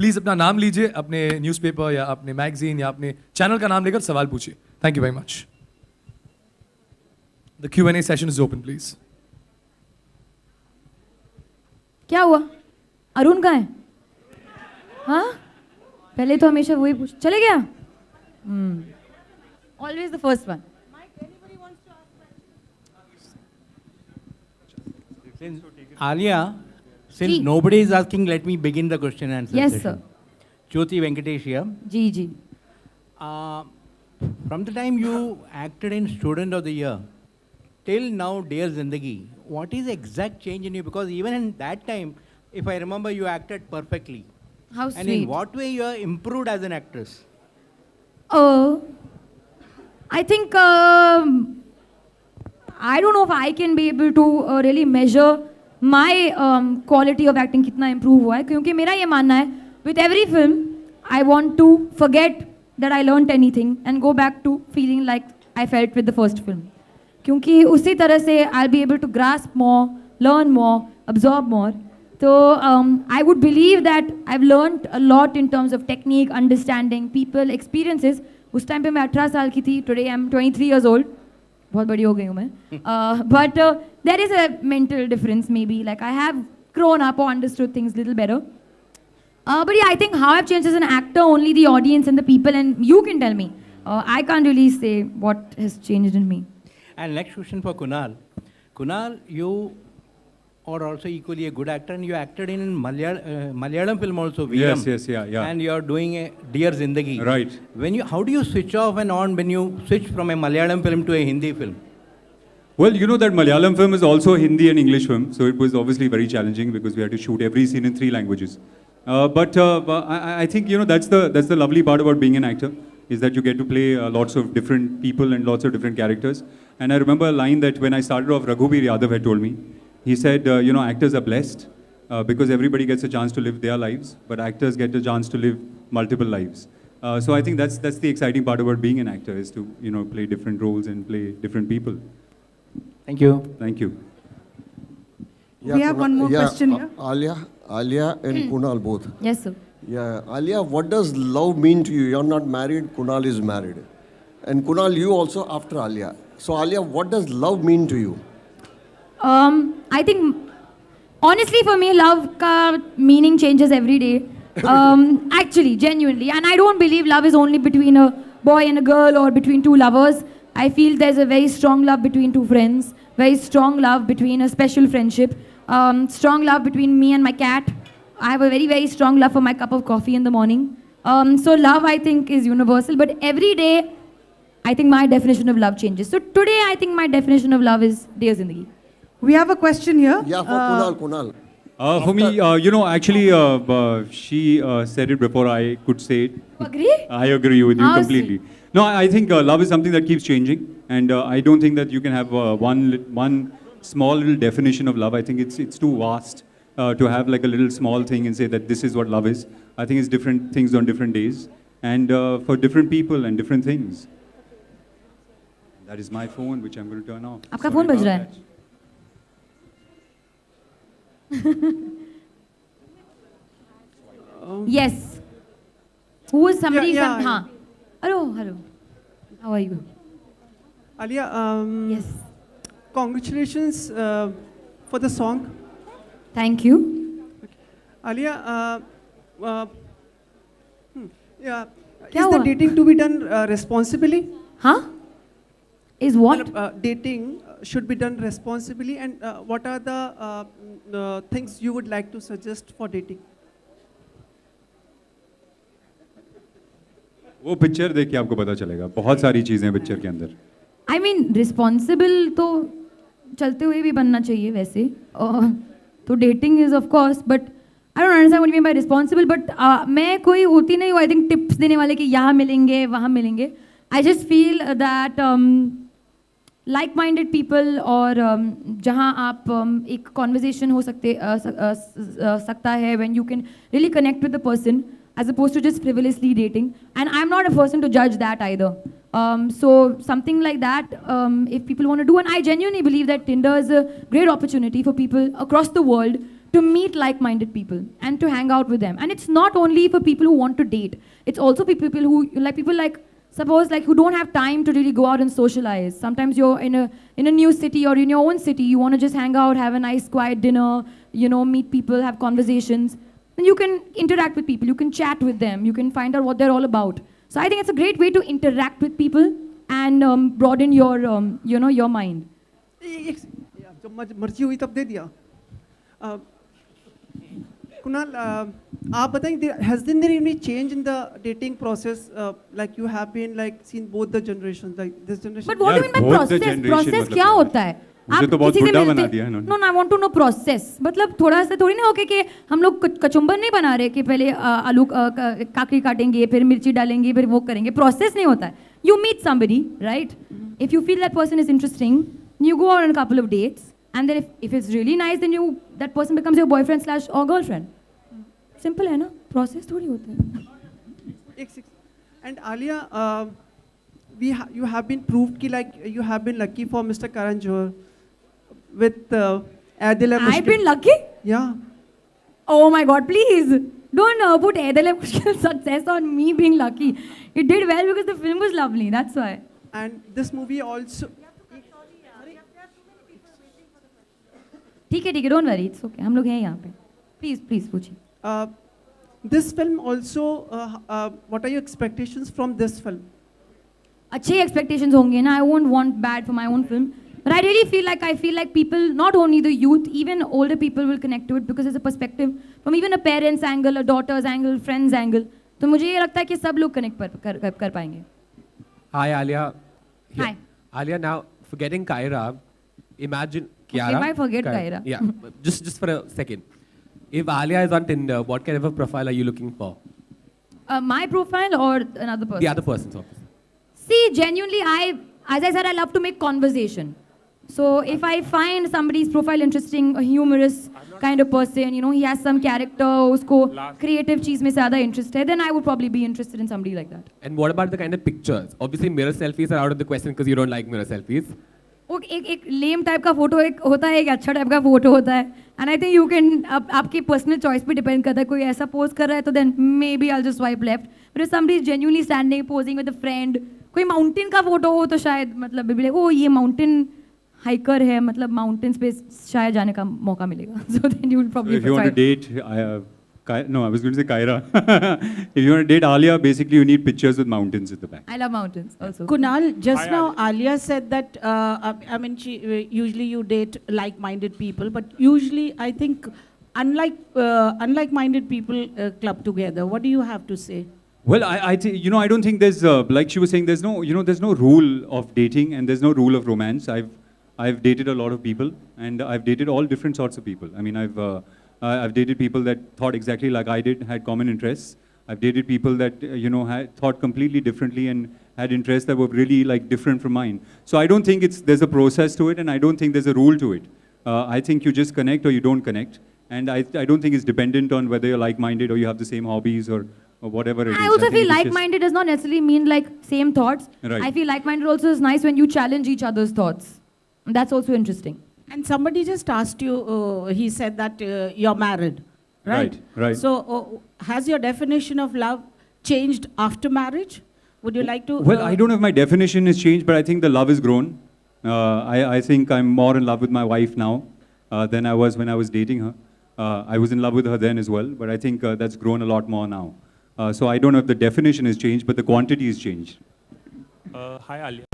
Please अपना नाम लीजिए, अपने न्यूज़पेपर या अपने मैगजीन या अपने चैनल का नाम लेकर सवाल पूछिए. Thank you very much. The Q&A session is open please. क्या हुआ? अरुण कहाँ है? हाँ, पहले तो हमेशा वही पूछ चले गया. Always the first one. Alia, since जी. nobody is asking, let me begin the question and answer Yes, session. sir. Jyoti Venkatesh here. जी जी. Uh, from the time you acted in Student of the Year till now, Dear Zindagi, what is the exact change in you? Because even in that time, if I remember, you acted perfectly. How And in sweet. what way you are improved as an actress? I think I don't know if I can be able to really measure my quality of acting कितना improve हुआ है, क्योंकि मेरा ये मानना है with every film I want to forget that I learnt anything and go back to feeling like I felt with the first film. क्योंकि उसी तरह से I'll be able to grasp more, learn more, absorb more. So I would believe that I've learned a lot in terms of technique, understanding, people, experiences. उस time पे मैं 18 साल की थी. Today I'm 23 years old. बहुत बड़ी हो गई हूँ मैं. But there is a mental difference maybe. Like I have grown up or understood things a little better. But yeah, I think how I've changed as an actor, only the audience and the people and you can tell me. I can't really say what has changed in me. And next question for Kunal. Kunal, you are also equally a good actor, and you acted in Malayalam film also. Veeram. Yes, yeah. And you are doing a Dear Zindagi. Right. How do you switch off and on when you switch from a Malayalam film to a Hindi film? Well, you know that Malayalam film is also a Hindi and English film, so it was obviously very challenging because we had to shoot every scene in 3 languages. But I think that's the lovely part about being an actor, is that you get to play lots of different people and lots of different characters. And I remember a line that when I started off, Raghubir Yadav had told me. He said, actors are blessed because everybody gets a chance to live their lives, but actors get a chance to live multiple lives. So I think that's the exciting part about being an actor, is to play different roles and play different people. Thank you. Thank you. Yeah, we have one more question here. Alia and Kunal both. Yes, sir. Yeah, Alia, what does love mean to you? You're not married, Kunal is married. And Kunal, you also after Alia. So Alia, what does love mean to you? I think, honestly, for me, love ka meaning changes every day. Actually, genuinely. And I don't believe love is only between a boy and a girl or between two lovers. I feel there's a very strong love between two friends, very strong love between a special friendship, strong love between me and my cat. I have a very, very strong love for my cup of coffee in the morning. So love, I think, is universal. But every day, I think my definition of love changes. So today, I think my definition of love is Dear Zindagi. We have a question here. Yeah, for Kunal. For me, actually, she said it before I could say it. You agree? I agree with you How completely. No, I think love is something that keeps changing, and I don't think that you can have one small little definition of love. I think it's too vast to have like a little small thing and say that this is what love is. I think it's different things on different days, and for different people and different things. That is my phone, which I'm going to turn off. आपका phone बज रहा है? Yes. Who is somebody? Yeah, हाँ. Hello. How are you? Alia, Yes. congratulations for the song. Thank you. Alia, yeah, क्या is the हुआ? dating to be done responsibly? हाँ? Is what? Dating should be done responsibly, and what are the things you would like to suggest for dating? वो picture देख के आपको पता चलेगा. बहुत सारी चीजें हैं पिक्चर के अंदर. I mean, responsible तो चलते हुए भी बनना चाहिए वैसे. तो dating is of course, but I don't understand what you mean by responsible. But मैं कोई होती नहीं हूँ. I think tips देने वाले कि यहाँ मिलेंगे, वहाँ मिलेंगे. I just feel that like-minded people और जहाँ आप एक conversation हो सकता है when you can really connect with the person as opposed to just frivolously dating. And I'm not a person to judge that either. So something like that, if people want to do, and I genuinely believe that Tinder is a great opportunity for people across the world to meet like-minded people and to hang out with them. And it's not only for people who want to date. It's also for people who suppose like who don't have time to really go out and socialize. Sometimes you're in a new city or in your own city, you want to just hang out, have a nice quiet dinner, meet people, have conversations. Then you can interact with people, you can chat with them, you can find out what they're all about. So I think it's a great way to interact with people and broaden your your mind. जब मर्जी हुई तब दे दिया. Kunal, आप बताएं, has there been any change in the dating process? Like you have been seen both the generations, like this generation. But what do you mean by both the process? generation Process मतलब क्या क्या? होता है? मुझे तो बहुत बुड्ढा बना दिया इन्होंने. No, I want to know process. मतलब थोड़ा सा थोड़ी ना होके कि हम लोग कचुम्बर नहीं बना रहे कि पहले आलू काकड़ी काटेंगे, फिर मिर्ची डालेंगे, फिर वो करेंगे. Process नहीं होता है. You meet somebody, right? If you feel that person is interesting, you go on a couple of dates. And then if it's really nice, then that person becomes your boyfriend / or girlfriend. Simple है ना? Process थोड़ी होता है. And Alia, you have been proved कि you have been lucky for Mr. Karan Johar with Adil and I've been lucky? Yeah. Oh my God, please. Don't put Aidil Mushkil success on me being lucky. It did well because the film was lovely, that's why. And this movie also... ठीक है, don't worry, it's okay. हम लोग हैं यहाँ पे. Please पूछिए. This film also, what are your expectations from this film? अच्छे expectations होंगे ना. I won't want bad for my own film. But I really feel like people, not only the youth, even older people will connect to it because it's a perspective from even a parent's angle, a daughter's angle, friend's angle. तो मुझे ये लगता है कि सब लोग connect कर पाएंगे. Hi, Alia. Here. Hi. Alia, now, forgetting Kyra, imagine... Kiara? If I forget Kyra. Yeah, just for a second. If Alia is on Tinder, what kind of a profile are you looking for? My profile or another person? The other person's obviously. See, genuinely, as I said, I love to make conversation. So if I find somebody's profile interesting, a humorous kind of person, he has some character, usko creative cheez mein zyada interest hai, then I would probably be interested in somebody like that. And what about the kind of pictures? Obviously, mirror selfies are out of the question because you don't like mirror selfies. एक lame type का photo एक होता है, एक अच्छा type का photo होता है. And I think you can आपकी पर्सनल चॉइस पे डिपेंड करता है. कोई ऐसा पोज कर रहा है तो then maybe I just swipe left. But if somebody is genuinely standing posing with a friend, कोई माउंटेन का फोटो हो तो शायद मतलब ओ ये माउंटेन हाइकर है, मतलब माउंटेन्स पे शायद जाने का मौका मिलेगा. So then you will probably If you want to date, no, I was going to say Kyra. If you want to date Alia, basically you need pictures with mountains at the back. I love mountains also. Kunal, just now Alia said that, I mean, usually you date like-minded people, but usually I think unlike-minded people club together. What do you have to say? Well, I don't think there's, like she was saying, there's no rule of dating and there's no rule of romance. I've dated a lot of people and I've dated all different sorts of people. I mean, I've dated people that thought exactly like I did, had common interests. I've dated people that, had thought completely differently and had interests that were really different from mine. So I don't think there's a process to it and I don't think there's a rule to it. I think you just connect or you don't connect. And I don't think it's dependent on whether you're like-minded or you have the same hobbies or whatever it is. I also think feel it's just- like-minded does not necessarily mean same thoughts. Right. I feel like-minded also is nice when you challenge each other's thoughts. That's also interesting. And somebody just asked you, he said that you're married, right? Right. So has your definition of love changed after marriage? Would you like to... Well, I don't know if my definition has changed, but I think the love has grown. I think I'm more in love with my wife now than I was when I was dating her. I was in love with her then as well, but I think that's grown a lot more now. So I don't know if the definition has changed, but the quantity has changed. Hi, Alia.